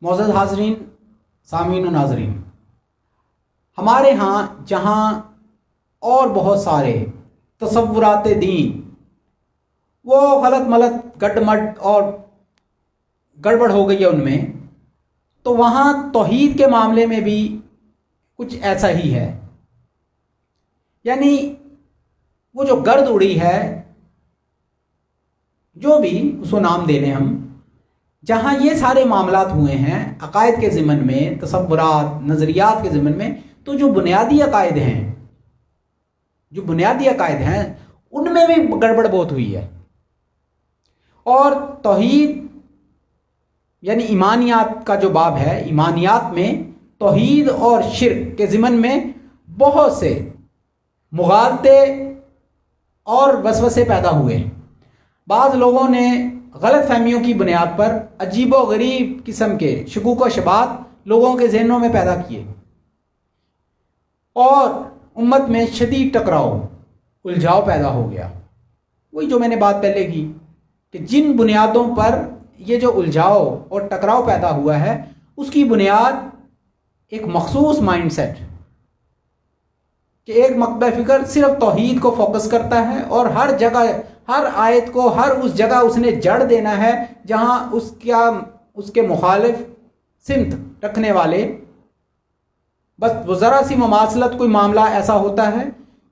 معزز حاضرین، سامعین و ناظرین، ہمارے ہاں جہاں اور بہت سارے تصورات دین وہ غلط ملط گڈ مڈ اور گڑبڑ ہو گئی ہے ان میں، تو وہاں توحید کے معاملے میں بھی کچھ ایسا ہی ہے. یعنی وہ جو گرد اڑی ہے، جو بھی اس کو نام دے لیں ہم، جہاں یہ سارے معاملات ہوئے ہیں عقائد کے ضمن میں، تصورات نظریات کے ضمن میں، تو جو بنیادی عقائد ہیں ان میں بھی گڑبڑ بہت ہوئی ہے. اور توحید یعنی ایمانیات کا جو باب ہے، ایمانیات میں توحید اور شرک کے ضمن میں بہت سے مغالطے اور وسوسے پیدا ہوئے ہیں. بعض لوگوں نے غلط فہمیوں کی بنیاد پر عجیب و غریب قسم کے شکوک و شبہات لوگوں کے ذہنوں میں پیدا کیے، اور امت میں شدید ٹکراؤ، الجھاؤ پیدا ہو گیا. وہی جو میں نے بات پہلے کی کہ جن بنیادوں پر یہ جو الجھاؤ اور ٹکراؤ پیدا ہوا ہے، اس کی بنیاد ایک مخصوص مائنڈ سیٹ کہ ایک مکتب فکر صرف توحید کو فوکس کرتا ہے، اور ہر جگہ ہر آیت کو ہر اس جگہ اس نے جڑ دینا ہے جہاں اس کے مخالف سمت رکھنے والے، بس وہ ذرا سی مماثلت کوئی معاملہ ایسا ہوتا ہے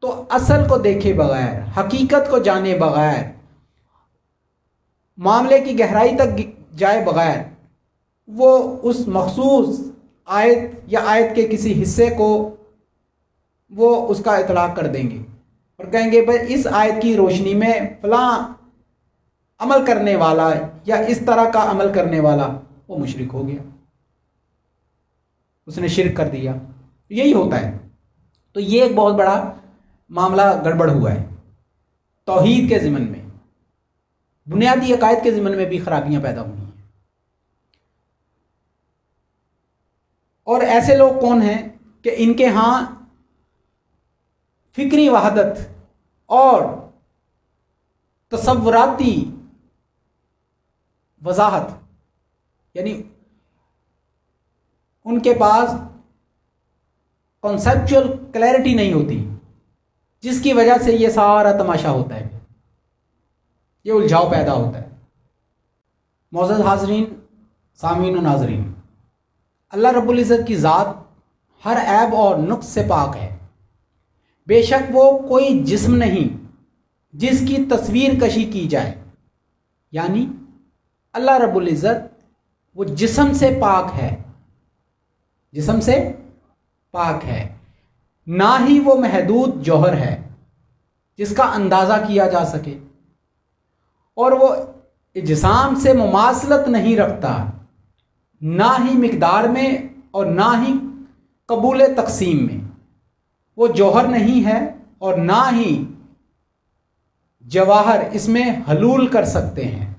تو اصل کو دیکھے بغیر، حقیقت کو جانے بغیر، معاملے کی گہرائی تک جائے بغیر وہ اس مخصوص آیت یا آیت کے کسی حصے کو وہ اس کا اطلاق کر دیں گے اور کہیں گے بھائی اس آیت کی روشنی میں فلاں عمل کرنے والا یا اس طرح کا عمل کرنے والا وہ مشرک ہو گیا، اس نے شرک کر دیا. یہی ہوتا ہے. تو یہ ایک بہت بڑا معاملہ گڑبڑ ہوا ہے. توحید کے ضمن میں، بنیادی عقائد کے ضمن میں بھی خرابیاں پیدا ہوئی ہیں. اور ایسے لوگ کون ہیں کہ ان کے ہاں فکری وحدت اور تصوراتی وضاحت، یعنی ان کے پاس کنسیپچول کلیئرٹی نہیں ہوتی، جس کی وجہ سے یہ سارا تماشا ہوتا ہے، یہ الجھاؤ پیدا ہوتا ہے. معزز حاضرین، سامعین و ناظرین، اللہ رب العزت کی ذات ہر عیب اور نقص سے پاک ہے. بے شک وہ کوئی جسم نہیں جس کی تصویر کشی کی جائے. یعنی اللہ رب العزت وہ جسم سے پاک ہے، جسم سے پاک ہے، نہ ہی وہ محدود جوہر ہے جس کا اندازہ کیا جا سکے، اور وہ اجسام سے مماثلت نہیں رکھتا، نہ ہی مقدار میں اور نہ ہی قبول تقسیم میں. وہ جوہر نہیں ہے اور نہ ہی جواہر اس میں حلول کر سکتے ہیں،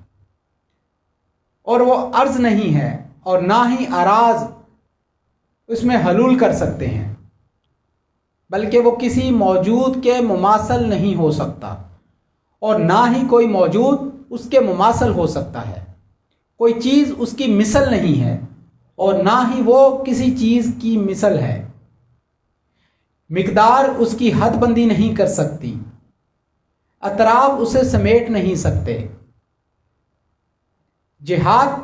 اور وہ عرض نہیں ہے اور نہ ہی اراض اس میں حلول کر سکتے ہیں، بلکہ وہ کسی موجود کے مماثل نہیں ہو سکتا، اور نہ ہی کوئی موجود اس کے مماثل ہو سکتا ہے. کوئی چیز اس کی مثل نہیں ہے اور نہ ہی وہ کسی چیز کی مثل ہے. مقدار اس کی حد بندی نہیں کر سکتی، اطراف اسے سمیٹ نہیں سکتے، جہات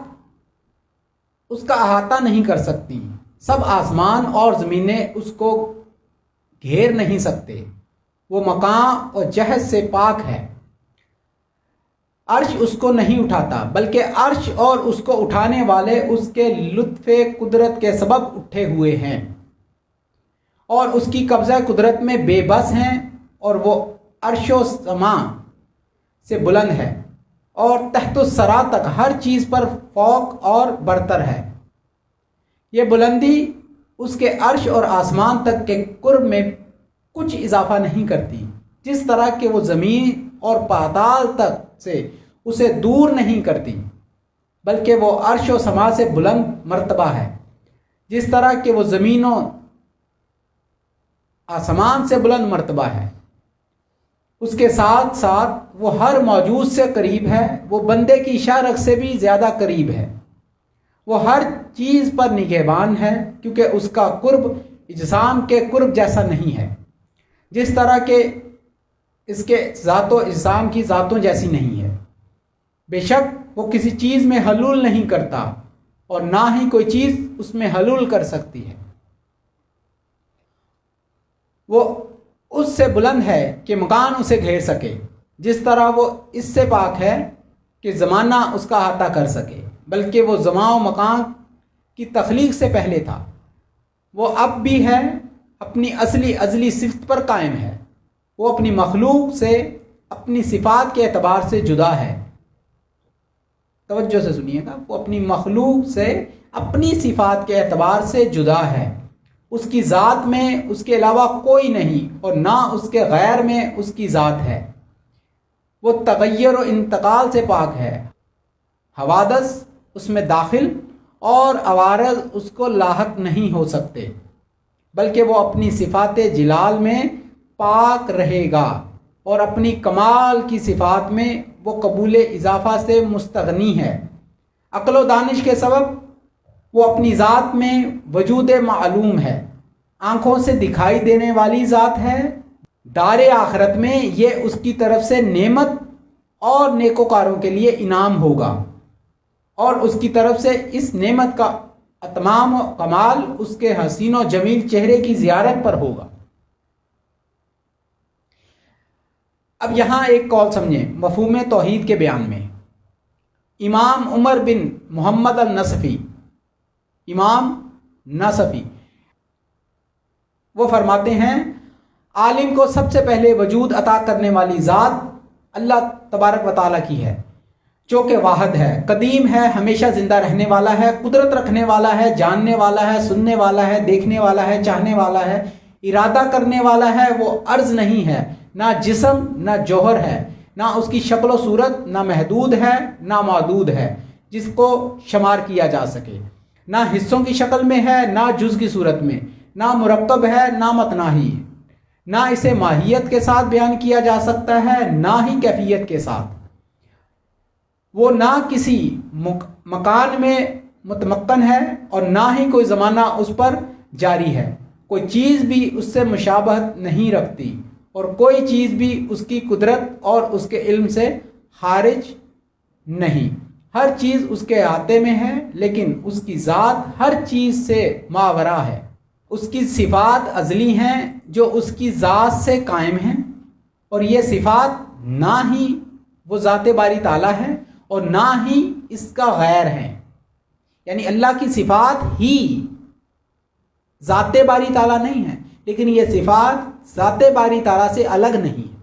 اس کا احاطہ نہیں کر سکتی، سب آسمان اور زمینیں اس کو گھیر نہیں سکتے. وہ مقام اور جہت سے پاک ہے. عرش اس کو نہیں اٹھاتا، بلکہ عرش اور اس کو اٹھانے والے اس کے لطف قدرت کے سبب اٹھے ہوئے ہیں، اور اس کی قبضہ قدرت میں بے بس ہیں، اور وہ عرش و سما سے بلند ہے اور تحت الثری تک ہر چیز پر فوق اور برتر ہے. یہ بلندی اس کے عرش اور آسمان تک کے قرب میں کچھ اضافہ نہیں کرتی، جس طرح کہ وہ زمین اور پاتال تک سے اسے دور نہیں کرتی، بلکہ وہ عرش و سما سے بلند مرتبہ ہے، جس طرح کہ وہ زمین و آسمان سے بلند مرتبہ ہے. اس کے ساتھ ساتھ وہ ہر موجود سے قریب ہے، وہ بندے کی شاہ رگ سے بھی زیادہ قریب ہے، وہ ہر چیز پر نگہبان ہے، کیونکہ اس کا قرب اجسام کے قرب جیسا نہیں ہے، جس طرح کہ اس کے ذات و اجسام کی ذاتوں جیسی نہیں ہے۔ بے شک وہ کسی چیز میں حلول نہیں کرتا اور نہ ہی کوئی چیز اس میں حلول کر سکتی ہے۔ وہ اس سے بلند ہے کہ مکان اسے گھیر سکے، جس طرح وہ اس سے پاک ہے کہ زمانہ اس کا احاطہ کر سکے، بلکہ وہ زمان و مکان کی تخلیق سے پہلے تھا۔ وہ اب بھی ہے، اپنی اصلی ازلی صفت پر قائم ہے۔ وہ اپنی مخلوق سے اپنی صفات کے اعتبار سے جدا ہے۔ توجہ سے سنیے گا، وہ اپنی مخلوق سے اپنی صفات کے اعتبار سے جدا ہے۔ اس کی ذات میں اس کے علاوہ کوئی نہیں اور نہ اس کے غیر میں اس کی ذات ہے۔ وہ تغیر و انتقال سے پاک ہے۔ حوادث اس میں داخل اور عوارض اس کو لاحق نہیں ہو سکتے، بلکہ وہ اپنی صفات جلال میں پاک رہے گا اور اپنی کمال کی صفات میں وہ قبول اضافہ سے مستغنی ہے۔ عقل و دانش کے سبب وہ اپنی ذات میں وجود معلوم ہے، آنکھوں سے دکھائی دینے والی ذات ہے۔ دار آخرت میں یہ اس کی طرف سے نعمت اور نیکوکاروں کے لیے انعام ہوگا، اور اس کی طرف سے اس نعمت کا اتمام و کمال اس کے حسین و جمیل چہرے کی زیارت پر ہوگا۔ اب یہاں ایک قول سمجھیں مفہوم توحید کے بیان میں۔ امام عمر بن محمد النصفی، امام نصفی، وہ فرماتے ہیں عالم کو سب سے پہلے وجود عطا کرنے والی ذات اللہ تبارک و تعالیٰ کی ہے، جو کہ واحد ہے، قدیم ہے، ہمیشہ زندہ رہنے والا ہے، قدرت رکھنے والا ہے، جاننے والا ہے، سننے والا ہے، دیکھنے والا ہے، چاہنے والا ہے، ارادہ کرنے والا ہے۔ وہ عرض نہیں ہے، نہ جسم نہ جوہر ہے، نہ اس کی شکل و صورت نہ محدود ہے نہ معدود ہے جس کو شمار کیا جا سکے، نہ حصوں کی شکل میں ہے نہ جز کی صورت میں، نہ مرکب ہے نہ متناہی، نہ اسے ماہیت کے ساتھ بیان کیا جا سکتا ہے نہ ہی کیفیت کے ساتھ۔ وہ نہ کسی مکان میں متمکن ہے اور نہ ہی کوئی زمانہ اس پر جاری ہے، کوئی چیز بھی اس سے مشابہت نہیں رکھتی اور کوئی چیز بھی اس کی قدرت اور اس کے علم سے خارج نہیں۔ ہر چیز اس کے احاطے میں ہے، لیکن اس کی ذات ہر چیز سے ماورا ہے۔ اس کی صفات ازلی ہیں جو اس کی ذات سے قائم ہیں، اور یہ صفات نہ ہی وہ ذات باری تعالیٰ ہے اور نہ ہی اس کا غیر ہے۔ یعنی اللہ کی صفات ہی ذات باری تعالیٰ نہیں ہے، لیکن یہ صفات ذات باری تعالیٰ سے الگ نہیں ہے۔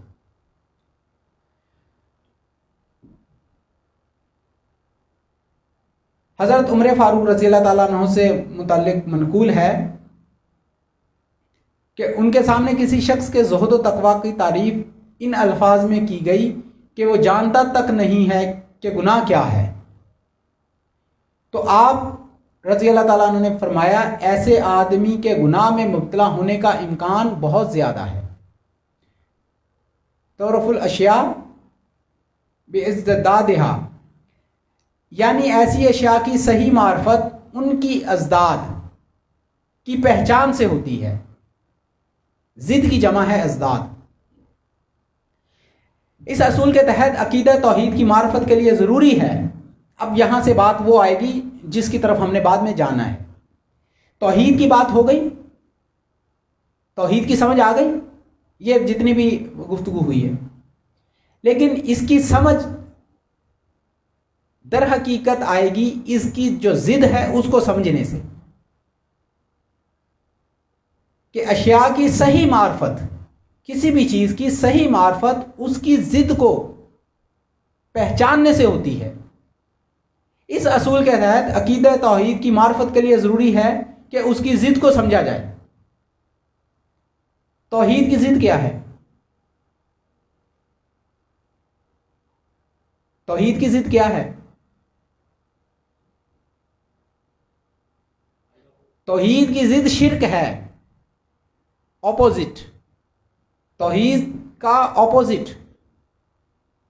حضرت عمر فاروق رضی اللہ تعالیٰ عنہ سے متعلق منقول ہے کہ ان کے سامنے کسی شخص کے زہد و تقویٰ کی تعریف ان الفاظ میں کی گئی کہ وہ جانتا تک نہیں ہے کہ گناہ کیا ہے، تو آپ رضی اللہ تعالیٰ عنہ نے فرمایا ایسے آدمی کے گناہ میں مبتلا ہونے کا امکان بہت زیادہ ہے۔ تعرف الاشیاء بازدادہا، یعنی ایسی اشیاء کی صحیح معرفت ان کی ازداد کی پہچان سے ہوتی ہے۔ ضد کی جمع ہے ازداد۔ اس اصول کے تحت عقیدہ توحید کی معرفت کے لیے ضروری ہے۔ اب یہاں سے بات وہ آئے گی جس کی طرف ہم نے بعد میں جانا ہے۔ توحید کی بات ہو گئی، توحید کی سمجھ آ گئی، یہ جتنی بھی گفتگو ہوئی ہے، لیکن اس کی سمجھ در حقیقت آئے گی اس کی جو ضد ہے اس کو سمجھنے سے، کہ اشیاء کی صحیح معرفت، کسی بھی چیز کی صحیح معرفت اس کی ضد کو پہچاننے سے ہوتی ہے۔ اس اصول کے تحت عقیدہ توحید کی معرفت کے لیے ضروری ہے کہ اس کی ضد کو سمجھا جائے۔ توحید کی ضد کیا ہے؟ توحید کی ضد کیا ہے؟ توحید کی ضد شرک ہے، اپوزٹ۔ توحید کا اپوزٹ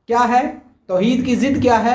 کیا ہے؟ توحید کی ضد کیا ہے؟